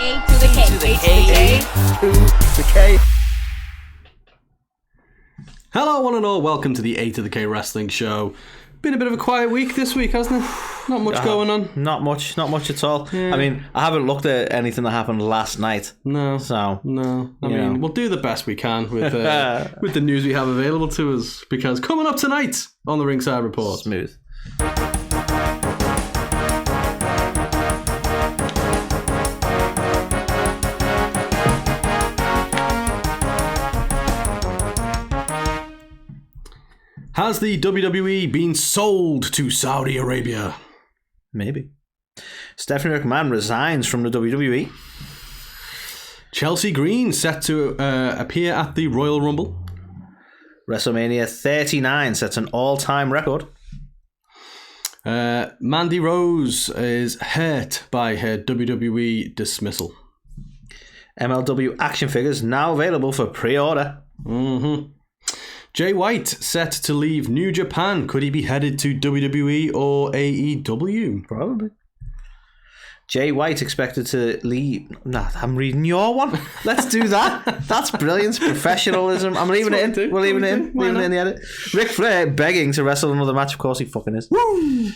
A to the K. to the K. A to the K. Hello, one and all. Welcome to the A to the K Wrestling Show. Been a bit of a quiet week this week, hasn't it? Not much going on. Not much at all. Yeah. I mean, I haven't looked at anything that happened last night. No. So No. I mean, we'll do the best we can with the news we have available to us, because coming up tonight on the Ringside Report. Smooth. Has the WWE been sold to Saudi Arabia? Maybe. Stephanie McMahon resigns from the WWE. Chelsea Green set to appear at the Royal Rumble. WrestleMania 39 sets an all-time record. Mandy Rose is hurt by her WWE dismissal. MLW action figures now available for pre-order. Mm-hmm. Jay White set to leave New Japan. Could he be headed to WWE or AEW? Probably. Jay White expected to leave. Nah, I'm reading your one. Let's do that. That's brilliant. Professionalism. I'm leaving it in. We're leaving it in. Leaving it in the edit. Ric Flair begging to wrestle another match. Of course he fucking is. Woo!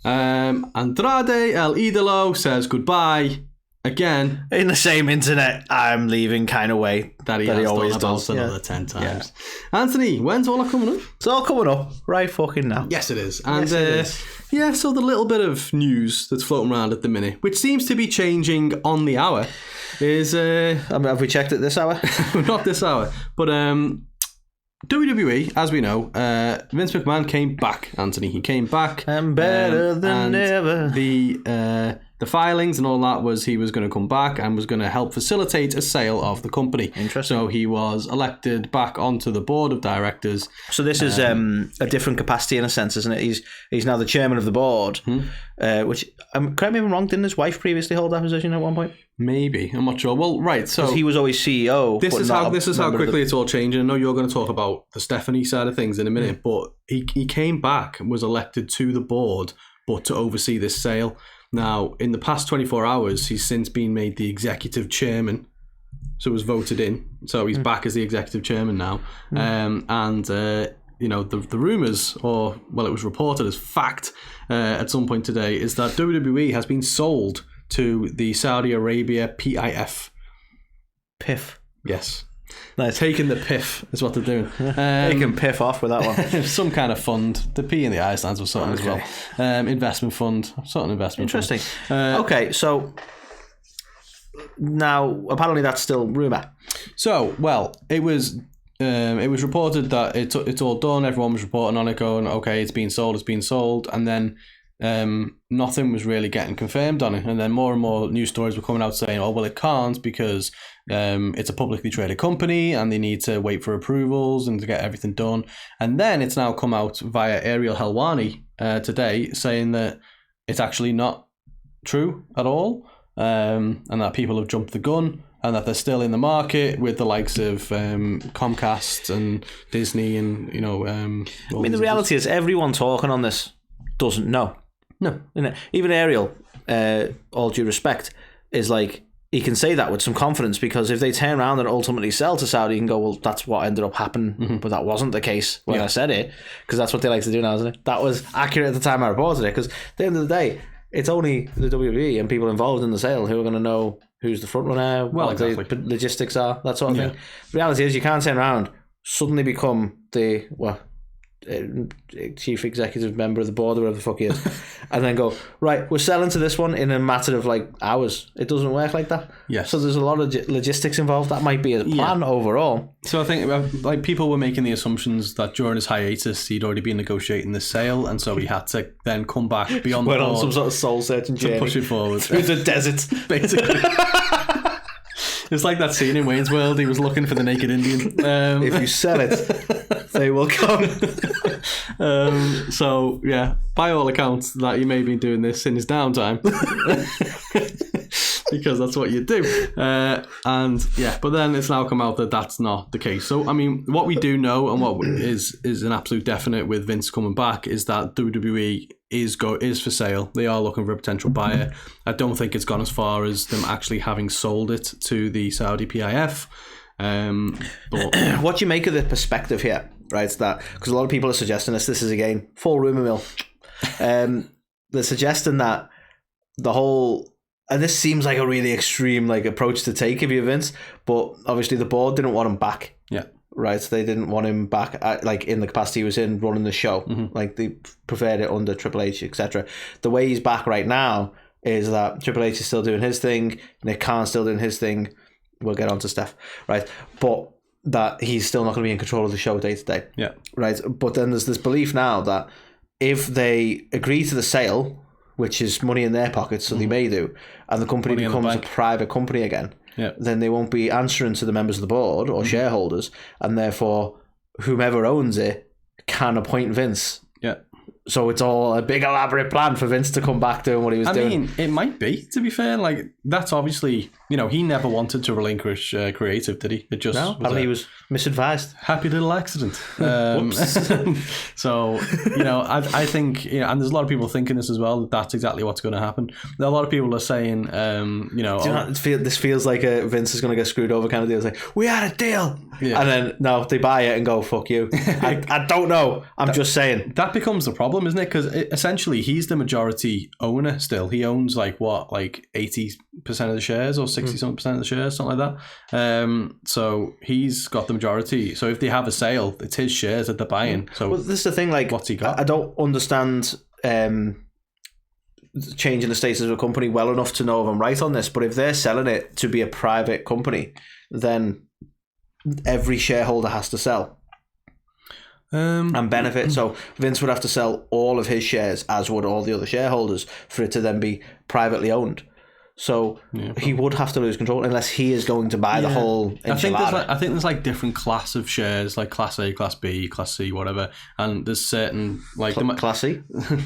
Andrade El Idolo says goodbye. Again, In the same internet, I'm leaving kind of way that he always does another 10 times. Yeah. Anthony, when's all that coming up? It's all coming up right fucking now. Yes, it is. And Yes, it is. yeah, so the little bit of news that's floating around at the minute, which seems to be changing on the hour, is Have we checked it this hour? not this hour, but WWE, as we know, Vince McMahon came back. Anthony, he came back. I'm better than and ever. The filings and all that was he was going to come back and was going to help facilitate a sale of the company. Interesting. So he was elected back onto the board of directors. So this is a different capacity in a sense, isn't it? He's now the chairman of the board, which, correct me if I'm wrong, didn't his wife previously hold that position at one point? Maybe, I'm not sure. Well, right, so he was always CEO. This is how quickly it's all changing. I know you're going to talk about the Stephanie side of things in a minute, but he came back and was elected to the board, but to oversee this sale. Now, in the past 24 hours, he's since been made the executive chairman, so was voted in. So he's back as the executive chairman now. You know, the rumours, or, well, it was reported as fact at some point today, is that WWE has been sold to the Saudi Arabia PIF. Piff. Yes. Nice. Taking the piff is what they're doing. They can piff off with that one. Some kind of fund. The P in the I stands for something as well. Investment fund. Certain investment Interesting. fund. Okay, so now apparently that's still rumour. So, well, it was reported that it's all done. Everyone was reporting on it, going, okay, it's been sold, and then nothing was really getting confirmed on it. And then more and more news stories were coming out saying, oh, well, it can't because it's a publicly traded company and they need to wait for approvals and to get everything done. And then it's now come out via Ariel Helwani today saying that it's actually not true at all, and that people have jumped the gun and that they're still in the market with the likes of Comcast and Disney and, you know... I mean, the reality is everyone talking on this doesn't know. No. Even Ariel, all due respect, is like, he can say that with some confidence, because if they turn around and ultimately sell to Saudi, you can go, well, that's what ended up happening, but that wasn't the case when I said it, because that's what they like to do now, isn't it? That was accurate at the time I reported it, because at the end of the day, it's only the WWE and people involved in the sale who are going to know who's the front runner, what the logistics are, that sort of thing. The reality is you can't turn around, suddenly become the... chief executive member of the board or whatever the fuck he is, and then go, right, we're selling to this one in a matter of like hours. It doesn't work like that. Yes. So there's a lot of logistics involved. That might be a plan overall. So I think like people were making the assumptions that during his hiatus he'd already been negotiating this sale, and so he had to then come back beyond the board on some sort of soul searching journey to push it forward through the desert, basically. It's like that scene in Wayne's World. He was looking for the naked Indian. If you sell it, they will come. So, yeah, by all accounts, that he may have been doing this in his downtime. Because that's what you do. And, yeah, but then it's now come out that that's not the case. So, I mean, what we do know and what is an absolute definite with Vince coming back is that WWE is for sale. They are looking for a potential buyer. I don't think it's gone as far as them actually having sold it to the Saudi PIF. But what do you make of the perspective here? Right, that because a lot of people are suggesting this is again full rumor mill. They're suggesting that the whole, and this seems like a really extreme like approach to take if you're Vince, but obviously the board didn't want him back. Yeah. Right, they didn't want him back like in the capacity he was in running the show. Like they preferred it under Triple H, etc. The way he's back right now is that Triple H is still doing his thing, Nick Khan's still doing his thing. We'll get on to Steph, right? But that he's still not going to be in control of the show day to day. Yeah. Right. But then there's this belief now that if they agree to the sale, which is money in their pockets, so they may do, and the company becomes a private company again, then they won't be answering to the members of the board or shareholders, and therefore whomever owns it can appoint Vince. Yeah. So it's all a big elaborate plan for Vince to come back doing what he was doing. I mean, it might be, to be fair. Like, that's obviously, he never wanted to relinquish creative, did he? It just he was misadvised. Happy little accident. So, I think, and there's a lot of people thinking this as well, that's exactly what's going to happen. A lot of people are saying, this feels like Vince is going to get screwed over kind of deal. It's like, we had a deal. Yeah. And then, no, they buy it and go, fuck you. I don't know. I'm just saying. That becomes the problem, isn't it? Because essentially he's the majority owner still. He owns 80% of the shares or 60% of the shares, something like that. So he's got the majority. So if they have a sale, it's his shares that they're buying. So this is the thing, what's he got? I don't understand changing the status of a company well enough to know if I'm right on this, but if they're selling it to be a private company, then every shareholder has to sell. And benefit. So Vince would have to sell all of his shares, as would all the other shareholders, for it to then be privately owned. So he would have to lose control unless he is going to buy the whole enchilada. I think there's different class of shares, like Class A, Class B, Class C, whatever. And there's certain Class C?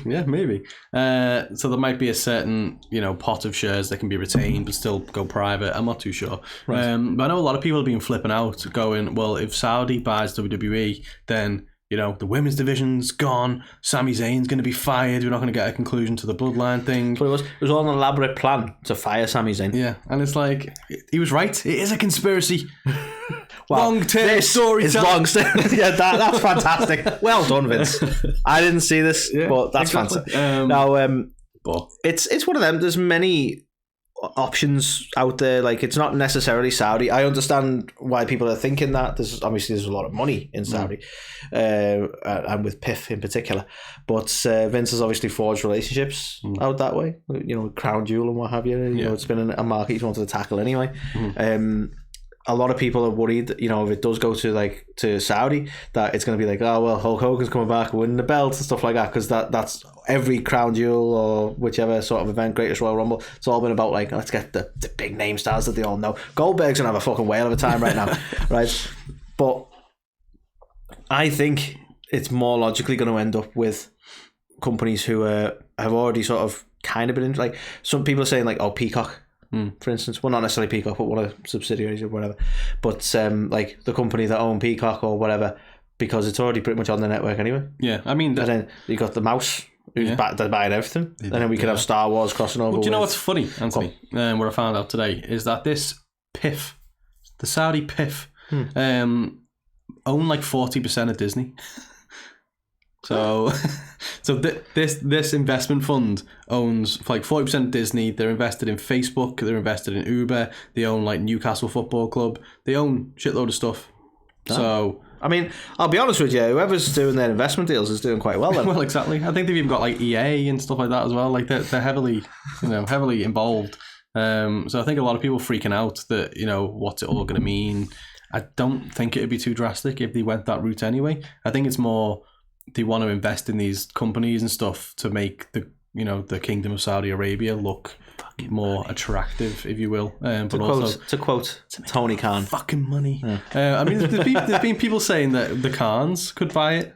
Yeah, maybe. So there might be a certain pot of shares that can be retained but still go private. I'm not too sure. Right. But I know a lot of people have been flipping out, going, well, if Saudi buys WWE, then the women's division's gone. Sami Zayn's going to be fired. We're not going to get a conclusion to the bloodline thing. But it was all an elaborate plan to fire Sami Zayn. Yeah, and it's like, he was right. It is a conspiracy. Long-term story. It's long-term. Yeah, that's fantastic. Well done, Vince. I didn't see this, but that's fantastic. It's one of them. There's many options out there. Like, it's not necessarily Saudi. I understand why people are thinking that. There's a lot of money in Saudi, and with PIF in particular. But Vince has obviously forged relationships out that way. Crown Jewel and what have you. You know, it's been a market he's wanted to tackle anyway. A lot of people are worried that, if it does go to Saudi, that it's going to be like, oh, well, Hulk Hogan's coming back, winning the belt and stuff like that, because that's every Crown Jewel or whichever sort of event, Greatest Royal Rumble, it's all been about, let's get the big name stars that they all know. Goldberg's going to have a fucking whale of a time right now, right? But I think it's more logically going to end up with companies who have already sort of kind of been into, some people are saying, Peacock, for instance. Well, not necessarily Peacock, but one of the subsidiaries or whatever. But the company that own Peacock or whatever, because it's already pretty much on the network anyway. Yeah, I mean... And then you got the mouse, who's they're buying everything. And then we could have Star Wars crossing over. Well, do you know what's funny, Anthony? What I found out today is that this PIF, the Saudi PIF, own 40% of Disney. So this investment fund owns 40% of Disney. They're invested in Facebook. They're invested in Uber. They own Newcastle Football Club. They own shitload of stuff. So I mean, I'll be honest with you. Whoever's doing their investment deals is doing quite well. Then. Well, exactly. I think they've even got EA and stuff like that as well. They're heavily, heavily involved. So I think a lot of people freaking out that what's it all going to mean. I don't think it'd be too drastic if they went that route anyway. I think it's more, they want to invest in these companies and stuff to make the Kingdom of Saudi Arabia look more attractive, if you will. To quote Tony Khan, fucking money. Yeah. I mean, there's been people saying that the Khans could buy it.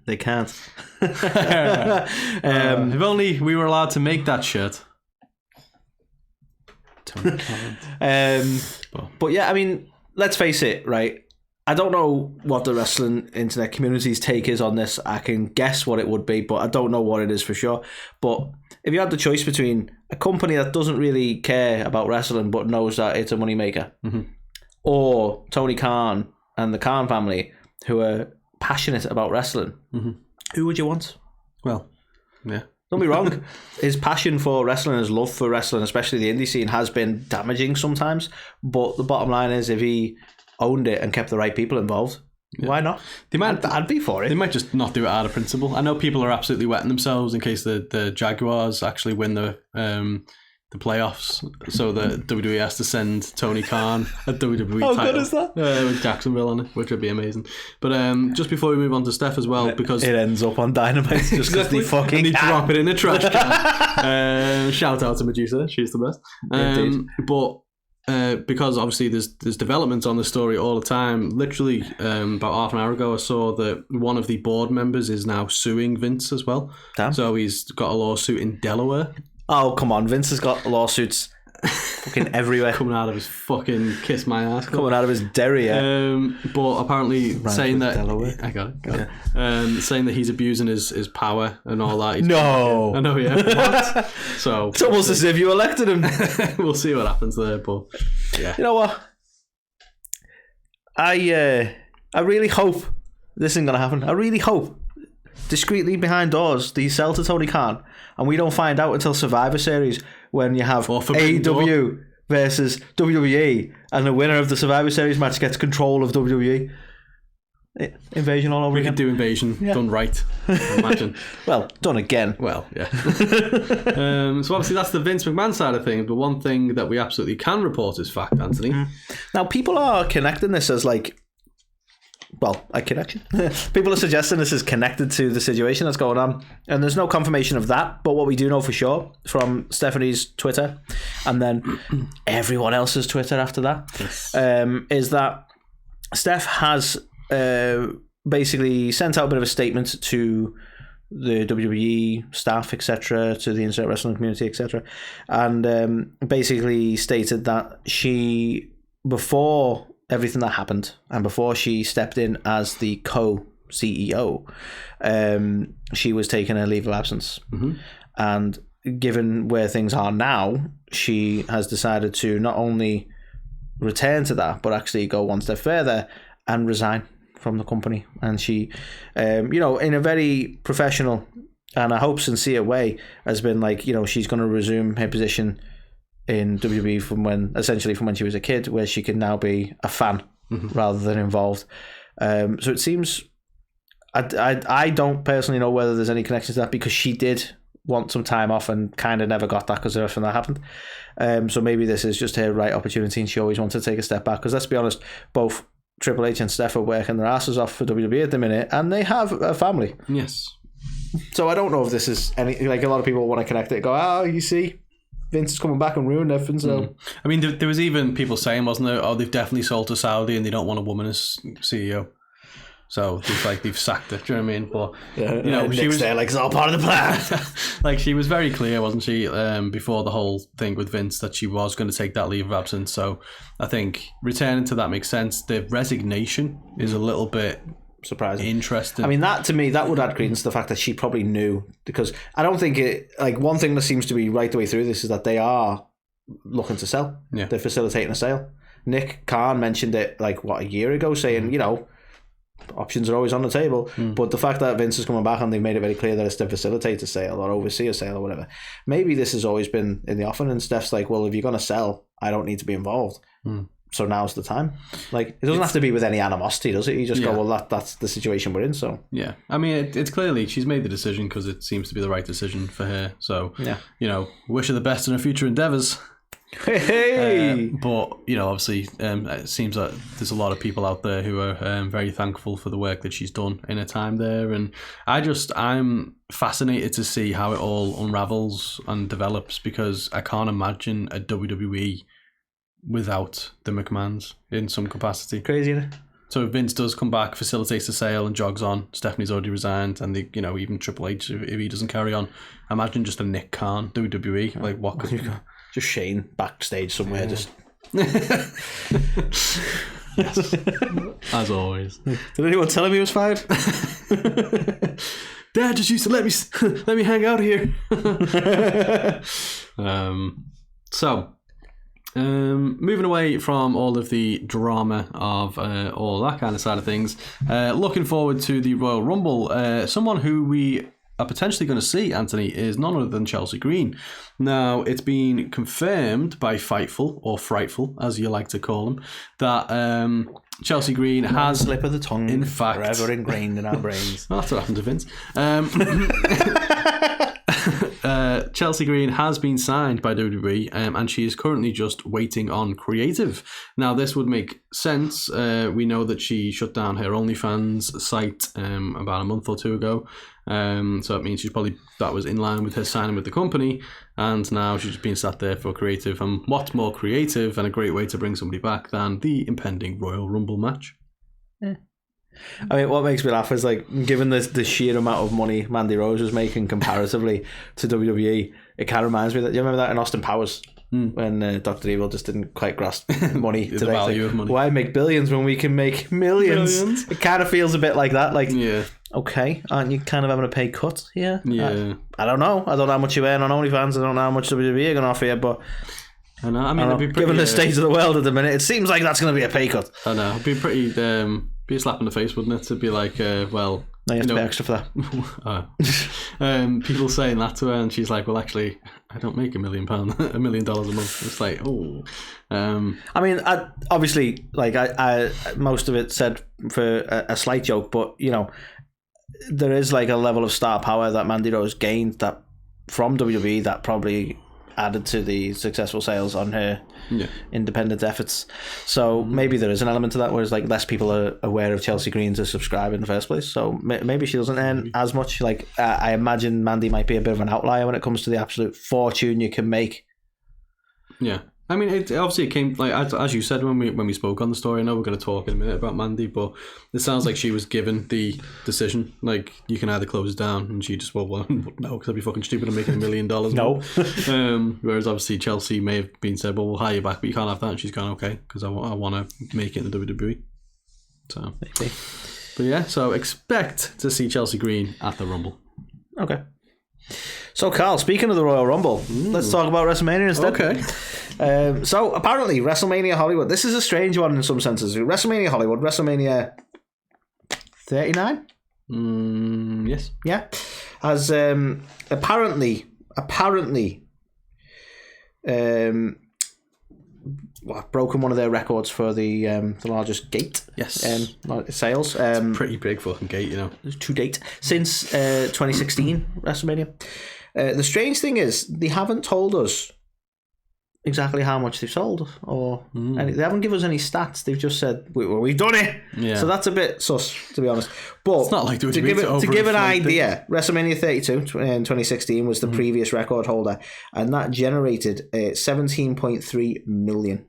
They can't. If only we were allowed to make that shirt. Tony Khan. But yeah, I mean, let's face it, right? I don't know what the wrestling internet community's take is on this. I can guess what it would be, but I don't know what it is for sure. But if you had the choice between a company that doesn't really care about wrestling but knows that it's a moneymaker, or Tony Khan and the Khan family who are passionate about wrestling, who would you want? Well, yeah. Don't be wrong. His passion for wrestling, his love for wrestling, especially the indie scene, has been damaging sometimes. But the bottom line is, if he owned it and kept the right people involved, why not? I'd be for it. They might just not do it out of principle. I know people are absolutely wetting themselves in case the Jaguars actually win the playoffs, so the WWE has to send Tony Khan a WWE title. How good is that? With Jacksonville on it, which would be amazing. But just before we move on to Steph as well, because it ends up on Dynamite just because they fucking drop it in a trash can. Shout out to Medusa, she's the best. But because obviously there's developments on the story all the time. Literally about half an hour ago I saw that one of the board members is now suing Vince as well. Damn. So he's got a lawsuit in Delaware. Oh, come on. Vince has got lawsuits fucking everywhere. Coming out of his fucking kiss my ass. Coming out of his derriere. But apparently saying that... Delaware. I got it. Saying that he's abusing his power and all that. No. I know, yeah. What? So it's almost as if you elected him. We'll see what happens there, but yeah. You know what? I really hope this isn't going to happen. I really hope, discreetly behind doors, that you sell to Tony Khan and we don't find out until Survivor Series when you have AEW versus WWE and the winner of the Survivor Series match gets control of WWE. Invasion all over again. We could do Invasion done right, imagine. Well, done again. Well, yeah. So obviously that's the Vince McMahon side of things, but one thing that we absolutely can report is fact, Anthony. Now, people are connecting this as like, well, a connection. People are suggesting this is connected to the situation that's going on, and there's no confirmation of that, but what we do know for sure from Stephanie's Twitter and then everyone else's Twitter after that, is that Steph has basically sent out a bit of a statement to the WWE staff, etc., to the internet wrestling community, etc., and basically stated that she, before everything that happened and before she stepped in as the co-CEO, she was taking a leave of absence. And given where things are now, she has decided to not only return to that, but actually go one step further and resign from the company. And she, in a very professional and I hope sincere way, has been like, she's going to resume her position in WWE from when she was a kid, where she can now be a fan rather than involved. So it seems, I don't personally know whether there's any connection to that, because she did want some time off and kind of never got that because of everything that happened. So maybe this is just her right opportunity and she always wanted to take a step back, because let's be honest, both Triple H and Steph are working their asses off for WWE at the minute, and they have a family. Yes. So I don't know if this is any, like, a lot of people want to connect it and go, you see, Vince is coming back and ruined everything. So I mean, there was even people saying, wasn't there, they've definitely sold to Saudi and they don't want a woman as CEO. So they've sacked it. Do you know what I mean? But she was there, like, it's all part of the plan. Like, she was very clear, wasn't she, before the whole thing with Vince, that she was going to take that leave of absence. So I think returning to that makes sense. The resignation is a little bit surprising, interesting. I mean, that to me, that would add credence to the fact that she probably knew, because I don't think it, like, one thing that seems to be right the way through this is that they are looking to sell. Yeah. They're facilitating a sale. Nick Khan mentioned it like a year ago, saying options are always on the table. But the fact that Vince is coming back and they've made it very clear that it's to facilitate a sale or oversee a sale or whatever, maybe this has always been in the offing, and Steph's like, well, if you're going to sell, I don't need to be involved. So now's the time. Like, it doesn't have to be with any animosity, does it? You just go, well, that's the situation we're in. So yeah, I mean, it's clearly she's made the decision because it seems to be the right decision for her. So wish her the best in her future endeavors. Hey. But obviously, it seems that there's a lot of people out there who are very thankful for the work that she's done in her time there, and I'm fascinated to see how it all unravels and develops, because I can't imagine a WWE without the McMahons in some capacity. Crazy, isn't it? So if Vince does come back, facilitates the sale and jogs on, Stephanie's already resigned, and even Triple H, if he doesn't carry on, imagine just a Nick Khan WWE. Like, what could you? Just Shane backstage somewhere, just Yes. As always. Did anyone tell him he was fired? Dad just used to let me hang out here. Moving away from all of the drama of all that kind of side of things, looking forward to the Royal Rumble. Someone who we are potentially going to see, Anthony, is none other than Chelsea Green. Now, it's been confirmed by Fightful, or Frightful, as you like to call them, that Chelsea Green has... slip of the tongue, in fact, forever ingrained in our brains. Well, that's what happened to Vince. Chelsea Green has been signed by WWE, and she is currently just waiting on creative. Now, this would make sense. We know that she shut down her OnlyFans site about a month or two ago. So it means that was in line with her signing with the company, and now she's just been sat there for creative. And what more creative and a great way to bring somebody back than the impending Royal Rumble match? Yeah. I mean, what makes me laugh is, like, given the sheer amount of money Mandy Rose was making comparatively to WWE, it kind of reminds me that, you remember that in Austin Powers? When Dr. Evil just didn't quite grasp money the value of money. Why make billions when we can make millions? It kind of feels a bit like that. Like, yeah. Okay, aren't you kind of having a pay cut here? Yeah. I don't know. I don't know how much you earn on OnlyFans. I don't know how much WWE are going to offer you, but... I know. I mean, it'd be pretty, given the state of the world at the minute, it seems like that's going to be a pay cut. I know. It'd be pretty... be a slap in the face, wouldn't it? To be like, well... No, you have to pay extra for that. People saying that to her, and she's like, well, actually, I don't make £1 million $1 million a month. It's like, oh. I mean, obviously, like, I most of it said for a slight joke, but, you know, there is like a level of star power that Mandy Rose gained that from WWE that probably added to the successful sales on her independent efforts. So maybe there is an element to that, whereas like less people are aware of Chelsea Green to subscribe in the first place. So maybe she doesn't earn as much. Like I imagine Mandy might be a bit of an outlier when it comes to the absolute fortune you can make. Yeah. I mean, it obviously came, like, as you said when we spoke on the story. I know we're going to talk in a minute about Mandy, but it sounds like she was given the decision, like, you can either close it down, and she just, well no, because I'd be fucking stupid and making $1 million. No. Whereas obviously Chelsea may have been said, well, we'll hire you back, but you can't have that, and she's gone, okay, because I want to make it in the WWE. So, maybe. But yeah, so expect to see Chelsea Green at the Rumble. Okay. So, Carl, speaking of the Royal Rumble, let's talk about WrestleMania instead. Okay. So, apparently, WrestleMania Hollywood, this is a strange one in some senses. WrestleMania Hollywood, WrestleMania 39? Yes. Yeah. Has apparently broken one of their records for the largest gate. Yes. Sales. It's a pretty big fucking gate, you know. To date. Since 2016 WrestleMania. The strange thing is, they haven't told us exactly how much they've sold, or they haven't given us any stats. They've just said, we've done it. Yeah. So that's a bit sus, to be honest. But it's not like to give an idea, WrestleMania 32 in 2016 was the previous record holder, and that generated 17.3 million.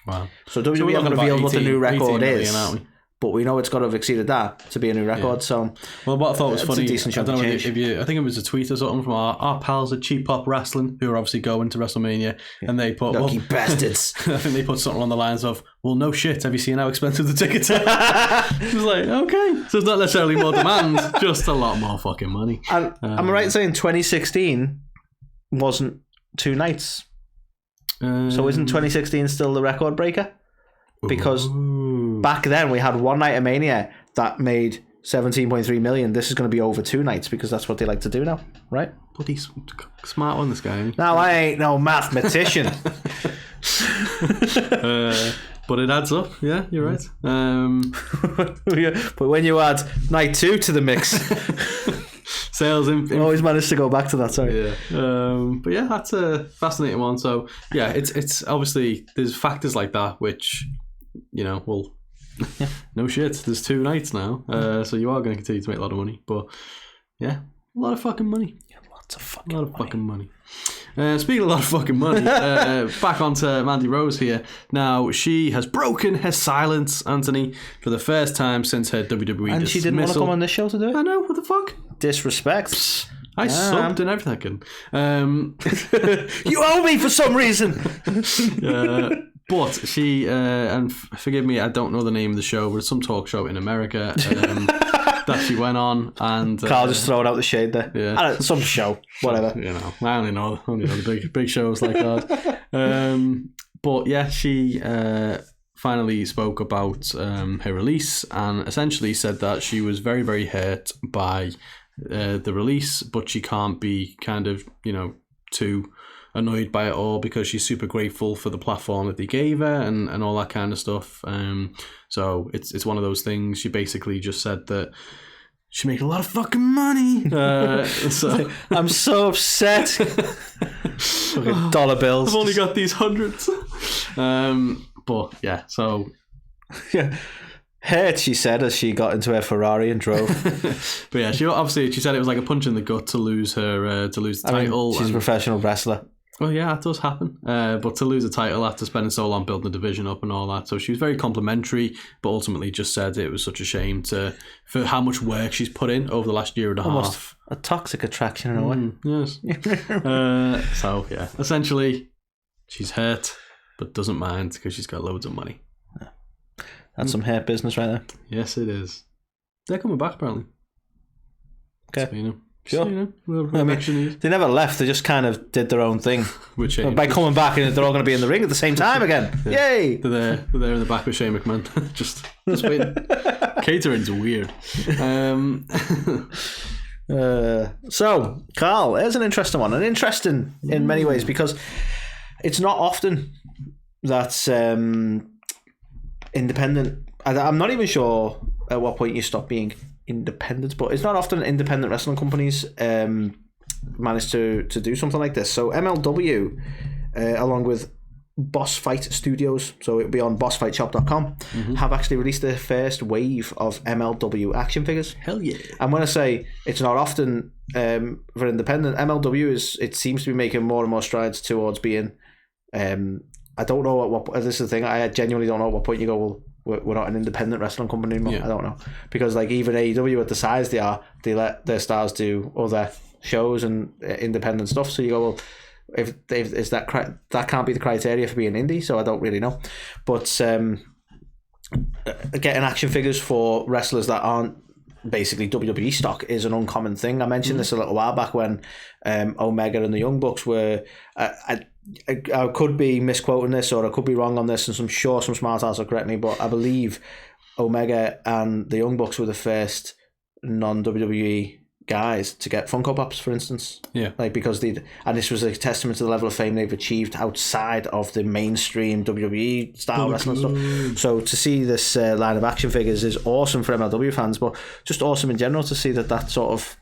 Wow. So WWE haven't revealed what the new record is. Aren't we? But we know it's got to have exceeded that to be a new record. Yeah. So, well, what I thought was funny, I don't know if you, I think it was a tweet or something from our pals at Cheap Pop Wrestling, who are obviously going to WrestleMania, and they put, lucky bastards. I think they put something on the lines of, well, no shit, have you seen how expensive the tickets are? It was like, okay, so it's not necessarily more demand, just a lot more fucking money. And am I right in saying 2016 wasn't 2 nights? So isn't 2016 still the record breaker? Because back then we had one night of Mania that made 17.3 million. This is going to be over 2 nights because that's what they like to do now, right? Bloody smart one, this guy. No, I ain't no mathematician. But it adds up. Yeah, you're right. But when you add night 2 to the mix, sales. We always managed to go back to that. Sorry. Yeah. But yeah, that's a fascinating one. So yeah, it's obviously there's factors like that which, you know, well, no shit. There's 2 nights now, so you are going to continue to make a lot of money. But yeah, a lot of fucking money. Yeah, lots of fucking money. Speaking of a lot of fucking money, back onto Mandy Rose here. Now, she has broken her silence, Anthony, for the first time since her WWE dismissal. And she didn't want to come on this show to do it? I know, what the fuck? Disrespect. I subbed and everything. You owe me for some reason. But she, and forgive me, I don't know the name of the show, but it's some talk show in America that she went on. And Carl just throwing out the shade there. Yeah. Some show, whatever. You know, I only know the big shows like that. But yeah, she finally spoke about her release and essentially said that she was very, very hurt by the release, but she can't be kind of, too annoyed by it all because she's super grateful for the platform that they gave her and all that kind of stuff. So it's one of those things. She basically just said that she made a lot of fucking money. So I'm so upset. Fucking dollar bills. I've only got these hundreds. But yeah, so yeah. Hurt, she said, as she got into her Ferrari and drove. But yeah, she said it was like a punch in the gut to lose her the title. She's a professional wrestler. Well, yeah, that does happen. But to lose a title after spending so long building the division up and all that. So she was very complimentary, but ultimately just said it was such a shame for how much work she's put in over the last year and a half. A toxic attraction in a way. Yes. So, yeah, essentially, she's hurt, but doesn't mind because she's got loads of money. That's some hair business right there. Yes, it is. They're coming back, apparently. Okay. Sure. They never left. They just kind of did their own thing. By coming back, and they're all going to be in the ring at the same time again. Yeah. Yay! They're there in the back with Shane McMahon. just waiting. Catering's weird. So, Carl, here's an interesting one. And interesting in many ways because it's not often that independent... I'm not even sure at what point you stop being independent, but it's not often independent wrestling companies manage to do something like this. So MLW, along with Boss Fight Studios, so it'll be on bossfightshop.com, have actually released their first wave of MLW action figures. Hell yeah. And when I say it's not often for independent, MLW it seems to be making more and more strides towards being I don't know at what this is the thing, I genuinely don't know at what point you go, well, we're not an independent wrestling company anymore. Yeah. I don't know, because like even AEW at the size they are, they let their stars do other shows and independent stuff. So you go, well, if is that can't be the criteria for being indie. So I don't really know, but getting action figures for wrestlers that aren't basically WWE stock is an uncommon thing. I mentioned this a little while back when Omega and the Young Bucks were. I could be misquoting this, or I could be wrong on this, and I'm sure some smart ass will correct me, but I believe Omega and the Young Bucks were the first non-WWE guys to get Funko Pops, for instance. Yeah. Like, because and this was a testament to the level of fame they've achieved outside of the mainstream WWE style wrestling stuff. So to see this line of action figures is awesome for MLW fans, but just awesome in general to see that sort of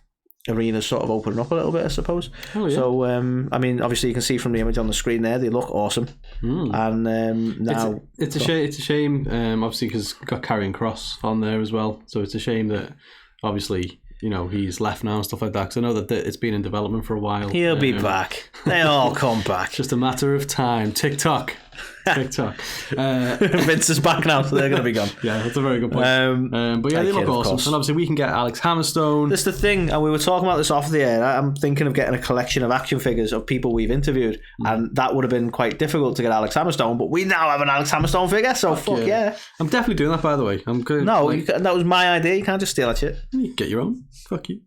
arena sort of opening up a little bit, I suppose. Oh, yeah. So I mean, obviously you can see from the image on the screen there, they look awesome. And now it's a shame obviously, because got Karrion Kross on there as well, so it's a shame that obviously he's left now and stuff like that, because I know that it's been in development for a while. He'll be back. They all come back. It's just a matter of time. TikTok. Vince is back now, so they're going to be gone. Yeah, that's a very good point. But yeah, they look awesome. And obviously we can get Alex Hammerstone. That's the thing, and we were talking about this off the air. I'm thinking of getting a collection of action figures of people we've interviewed, and that would have been quite difficult to get Alex Hammerstone, but we now have an Alex Hammerstone figure, so fuck yeah. I'm definitely doing that, by the way. I'm good. No, that was my idea. You can't just steal that shit. You get your own. Fuck you.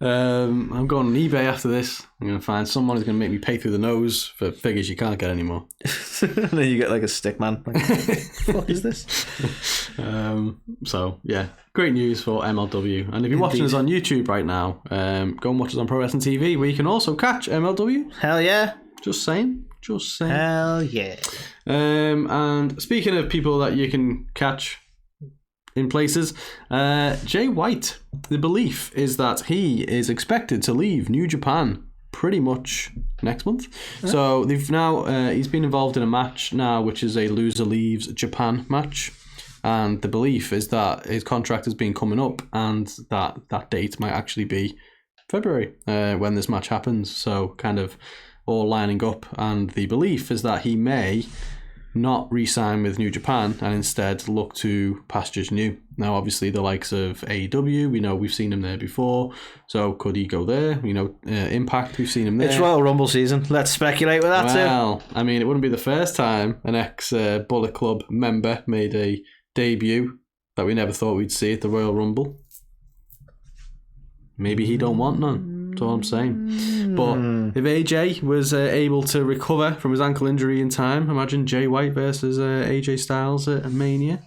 I'm going on eBay after this. I'm going to find someone who's going to make me pay through the nose for figures you can't get anymore. And then you get like a stick man. Like, what the fuck is this? So, yeah. Great news for MLW. And if you're watching us on YouTube right now, go and watch us on Pro Wrestling TV, where you can also catch MLW. Hell yeah. Just saying. Hell yeah. And speaking of people that you can catch in places, Jay White, the belief is that he is expected to leave New Japan pretty much next month. Yeah. So they've now he's been involved in a match now, which is a loser leaves Japan match, and the belief is that his contract has been coming up, and that date might actually be February when this match happens. So kind of all lining up, and the belief is that he may not re-sign with New Japan and instead look to pastures new. Now, obviously, the likes of AEW, we know we've seen him there before. So could he go there? Impact, we've seen him there. It's Royal Rumble season. Let's speculate with that too. Well, I mean, it wouldn't be the first time an ex-Bullet Club member made a debut that we never thought we'd see at the Royal Rumble. Maybe he don't want none. That's all I'm saying. But if AJ was able to recover from his ankle injury in time, imagine Jay White versus AJ Styles at Mania.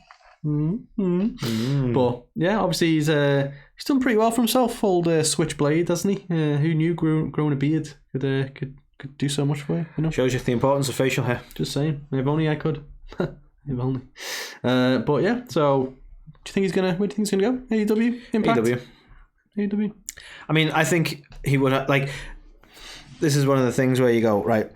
But yeah, obviously he's done pretty well for himself. Old Switchblade, hasn't he? Who knew growing a beard could do so much for you? Shows you the importance of facial hair. Just saying. If only I could. If only. But yeah. So, where do you think he's gonna go? AEW? Impact? AEW. I mean, I think he would this is one of the things where you go, right,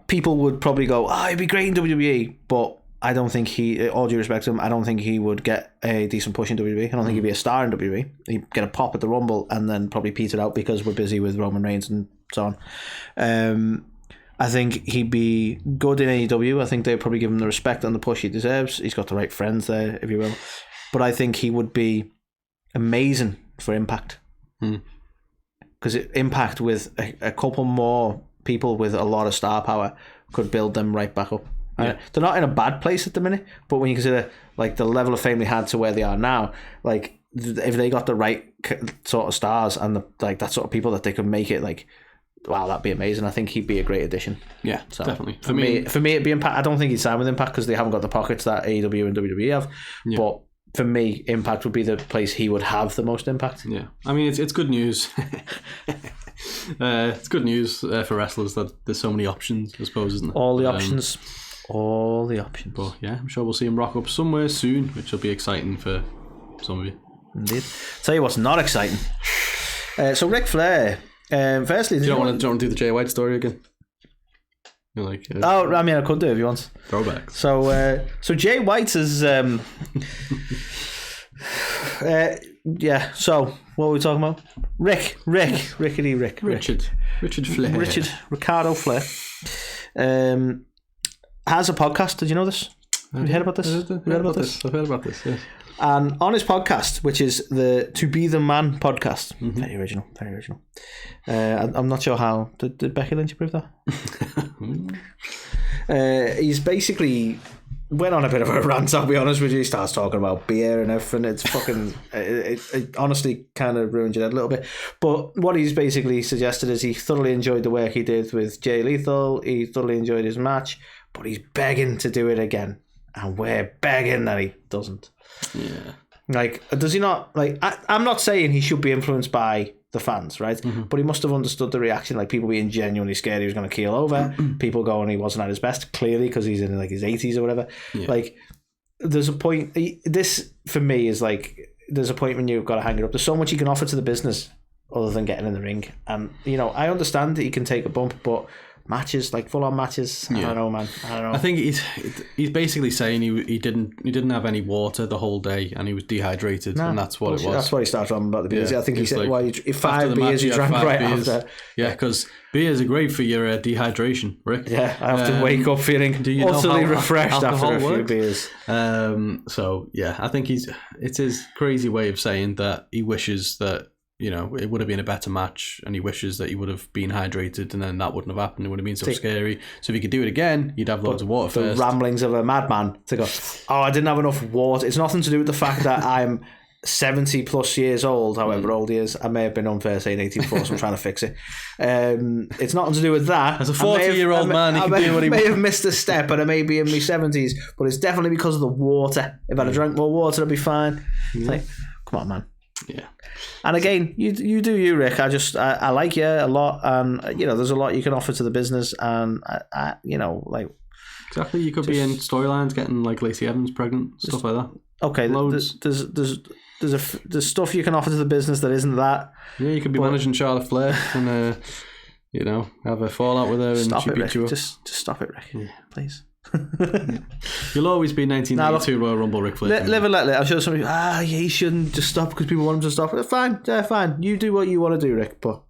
people would probably go, he'd be great in WWE, but I don't think all due respect to him, I don't think he would get a decent push in WWE. I don't think he'd be a star in WWE. He'd get a pop at the Rumble and then probably peter out because we're busy with Roman Reigns and so on. I think he'd be good in AEW. I think they'd probably give him the respect and the push he deserves. He's got the right friends there, if you will. But I think he would be amazing for Impact. Because Impact with a couple more people with a lot of star power could build them right back up. Yeah. They're not in a bad place at the minute, but when you consider like the level of fame they had to where they are now, like if they got the right sort of stars and that sort of people that they could make it like, wow, that'd be amazing. I think he'd be a great addition. Yeah, so definitely. For me, it'd be Impact. I don't think he'd sign with Impact because they haven't got the pockets that AEW and WWE have. Yeah. But for me, Impact would be the place he would have the most impact. Yeah, I mean, it's good news. It's good news for wrestlers that there's so many options, I suppose, isn't it? All the options. But yeah, I'm sure we'll see him rock up somewhere soon, which will be exciting for some of you. Indeed. Tell you what's not exciting. So Ric Flair. Firstly, do you don't want to do the Jay White story again? You're like, I mean, I could do it if you want. Throwbacks. So Jay White is yeah. So what were we talking about? Rickety Rick. Richard Flair. Ricardo Flair. Has a podcast. Did you know this? Have you heard about this? I've heard about this. Yes. And on his podcast, which is the To Be the Man podcast, very original. I'm not sure how. Did Becky Lynch approve that? He's basically went on a bit of a rant, I'll be honest with you. He starts talking about beer and everything. It's fucking... it honestly kind of ruined your head a little bit. But what he's basically suggested is he thoroughly enjoyed the work he did with Jay Lethal. He thoroughly enjoyed his match. But he's begging to do it again. And we're begging that he doesn't. Yeah. Like, does he not... Like, I'm not saying he should be influenced by the fans, right? Mm-hmm. But he must have understood the reaction, like people being genuinely scared he was going to keel over, people going he wasn't at his best, clearly, because he's in like his 80s or whatever. Yeah. Like, there's a point... This, for me, is like... There's a point when you've got to hang it up. There's so much you can offer to the business other than getting in the ring. And, I understand that he can take a bump, but... matches, like full on matches. I don't know, man. I don't know. I think he's basically saying he didn't have any water the whole day and he was dehydrated, and that's what it was. That's what he started on about the beers. Yeah, I think he said, like, 5 beers you drank right after. Yeah, because beers are great for your dehydration, Rick. Yeah, I have to wake up feeling utterly refreshed after a few beers. So yeah, I think it's his crazy way of saying that he wishes that it would have been a better match, and he wishes that he would have been hydrated, and then that wouldn't have happened. It would have been so scary. So if he could do it again, he'd have loads of water first. The ramblings of a madman to go, I didn't have enough water. It's nothing to do with the fact that I'm 70 plus years old, however old he is. I may have been unfair saying 84, so I'm trying to fix it. It's nothing to do with that. As a 40-year-old man, he can do what he wants. I may have missed a step, and I may be in my 70s, but it's definitely because of the water. If I'd have drank more water, I'd be fine. It's like, come on, man. Yeah. And again, you do you, Rick. I like you a lot, and there's a lot you can offer to the business, and like exactly, you could be in storylines getting like Lacey Evans pregnant, stuff like that. Okay, loads. There's stuff you can offer to the business that isn't that. Yeah, you could be managing Charlotte Flair and have a fallout with her, and she beat you up. Just stop it, Rick. Yeah. Please. You'll always be 1992 Royal Rumble Ric Flair. Live and let live. I'm sure somebody he shouldn't just stop because people want him to stop. Fine. You do what you want to do, Rick, but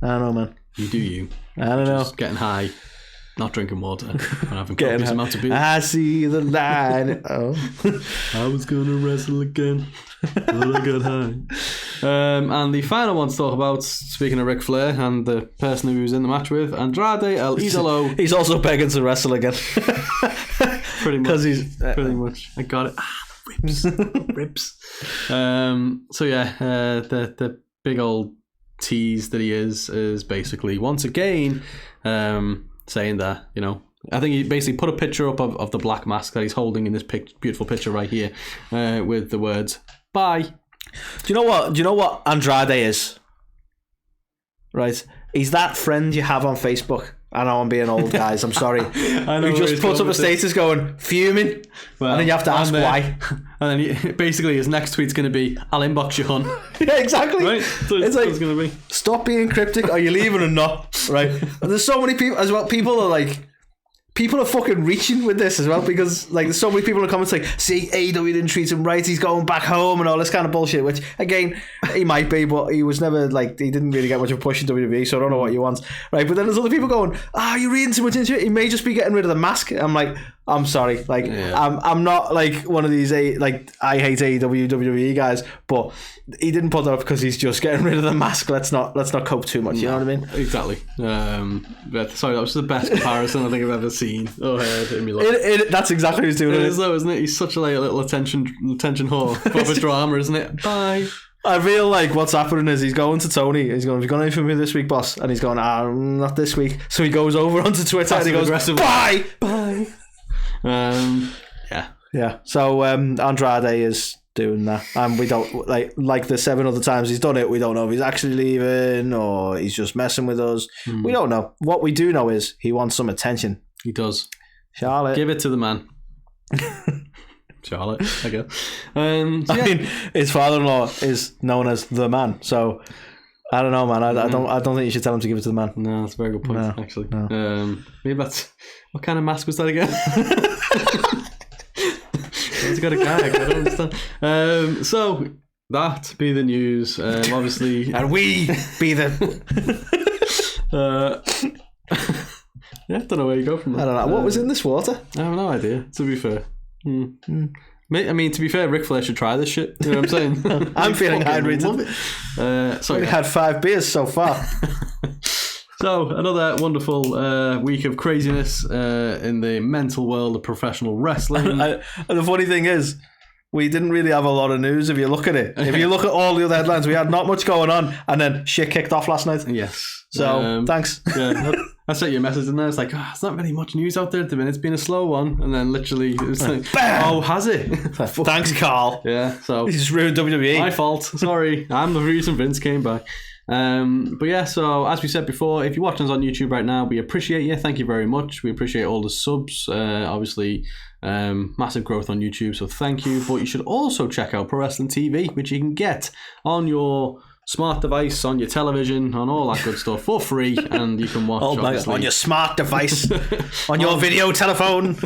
I don't know, man. You do you. I don't know. Just getting high. not drinking water and having copious amounts of beer. I see the line. I was gonna wrestle again, but I got high. And the final one to talk about, speaking of Ric Flair and the person who he was in the match with, Andrade El Idolo. He's also begging to wrestle again. Pretty much. Because he's pretty much. I got it. Ribs. So yeah, the big old tease that he is basically once again saying that, you know, I think he basically put a picture up of the black mask that he's holding in this beautiful picture right here, with the words "bye." Do you know what Andrade is? Right, he's that friend you have on Facebook. I know I'm being old, guys. I'm sorry. I know who just puts up a status going fuming, and then you have to ask why. And then basically his next tweet's going to be, "I'll inbox you, hun." Yeah, exactly. Right? So it's like, going to be. Stop being cryptic. Are you leaving or not? Right? And there's so many people as well. People are fucking reaching with this as well, because like there's so many people in the comments like, see, AEW didn't treat him right, he's going back home and all this kind of bullshit, which again, he might be, but he was never like, he didn't really get much of a push in WWE, so I don't know what you want, right? But then there's other people going, you're reading too much into it, he may just be getting rid of the mask. I'm like, I'm sorry, like, yeah. I'm not like one of these like I hate AEW WWE guys, but he didn't put that up because he's just getting rid of the mask. Let's not cope too much. You know what I mean? Exactly. But sorry, that was the best comparison I think I've ever seen. Oh, hit me that's exactly what he's doing. It is though, isn't it? He's such a little attention whore. Proper drama, isn't it? Bye. I feel like what's happening is he's going to Tony. He's going, "Have you got anything for me this week, boss?" And he's going, "Not this week." So he goes over onto Twitter and he goes, "Bye, bye." Yeah. So Andrade is doing that, and we don't like the 7 other times he's done it. We don't know if he's actually leaving or he's just messing with us. We don't know. What we do know is he wants some attention. He does. Charlotte, give it to the man. Charlotte, I guess. I mean, his father-in-law is known as the man, so I don't know, man. I don't think you should tell him to give it to the man. No, that's a very good point, actually. No. Maybe that's... What kind of mask was that again? He's got a gag, I don't understand. So, that be the news. Obviously... And we be the... Yeah, I don't know where you go from that. I don't know. What was in this water? I have no idea, to be fair. I mean, to be fair, Ric Flair should try this shit. You know what I'm saying? I'm feeling hydrated. We had 5 beers so far. So, another wonderful week of craziness in the mental world of professional wrestling. And the funny thing is, we didn't really have a lot of news if you look at it. If you look at all the other headlines, we had not much going on, and then shit kicked off last night. Yes. So, thanks. Yeah. I sent you a message in there. It's like, it's not really much news out there at the minute. It's been a slow one. And then literally, it was like, bam! Oh, has it? Thanks, Carl. Yeah, so... He's just ruined WWE. My fault. Sorry. I'm the reason Vince came back. But yeah, so as we said before, if you're watching us on YouTube right now, we appreciate you. Thank you very much. We appreciate all the subs. Obviously, massive growth on YouTube, so thank you. But you should also check out Pro Wrestling TV, which you can get on your smart device, on your television, on all that good stuff for free, and you can watch on your smart device, on your video telephone.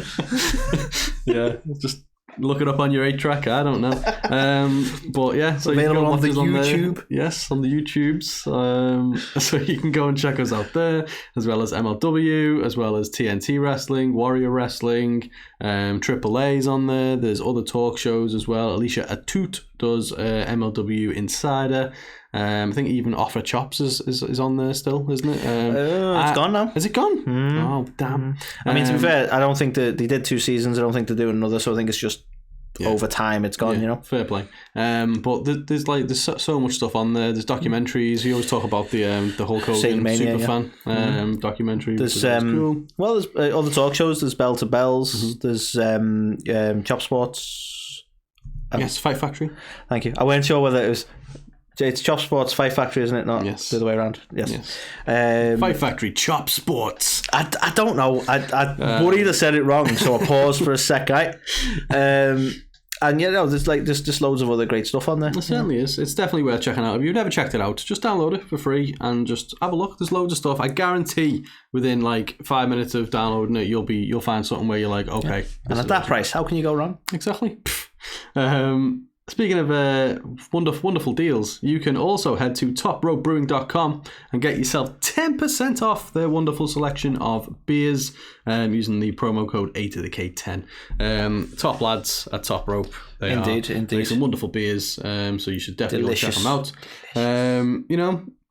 Yeah, just look it up on your 8-track. I don't know. But yeah, so available on the YouTube. There. Yes, on the YouTubes. So you can go and check us out there, as well as MLW, as well as TNT Wrestling, Warrior Wrestling, AAA's on there. There's other talk shows as well. Alicia Atut does MLW Insider. I think even Offer Chops is on there still, isn't it? It's gone now. Is it gone? Oh, damn. I mean, to be fair, I don't think that they did 2 seasons. I don't think they're doing another, so I think it's just over time it's gone, you know? Fair play. But there's so much stuff on there. There's documentaries. We always talk about the Hulk Hogan Superfan documentary. There's cool. Well, there's other talk shows. There's Bell to Bells. There's Chop Sports. Yes, Fight Factory. Thank you. I weren't sure whether it was... It's Chop Sports, Fight Factory, isn't it? Not the other way around. Yes. Fight Factory, Chop Sports. I don't know. I worried I said it wrong, so I paused for a sec, right? And there's just loads of other great stuff on there. There certainly is. It's definitely worth checking out. If you've never checked it out, just download it for free and just have a look. There's loads of stuff. I guarantee within like 5 minutes of downloading it, you'll find something where you're like, okay. And at that price, how can you go wrong? Exactly. Speaking of wonderful deals, you can also head to topropebrewing.com and get yourself 10% off their wonderful selection of beers using the promo code A10. Top lads at Top Rope. They Indeed. make some wonderful beers, so you should definitely go check them out.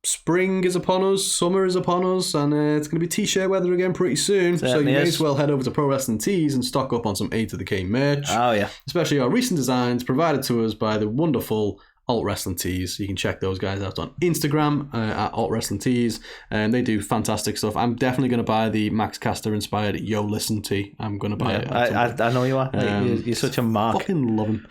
Spring is upon us, summer is upon us, and it's going to be t-shirt weather again pretty soon. So you may as well head over to Pro Wrestling Tees and stock up on some A to the K merch. Oh, yeah. Especially our recent designs provided to us by the wonderful Alt Wrestling Tees. You can check those guys out on Instagram at Alt Wrestling Tees, and they do fantastic stuff. I'm definitely going to buy the Max Caster inspired Yo Listen tee. I'm going to buy it. I know you are. You're such a mark. Fucking love him.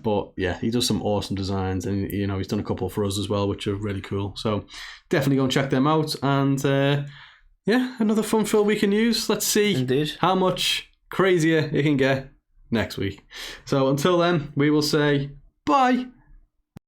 But yeah, he does some awesome designs, and he's done a couple for us as well, which are really cool. So definitely go and check them out. And another fun-filled week in news. Let's see how much crazier it can get next week. So until then, we will say bye.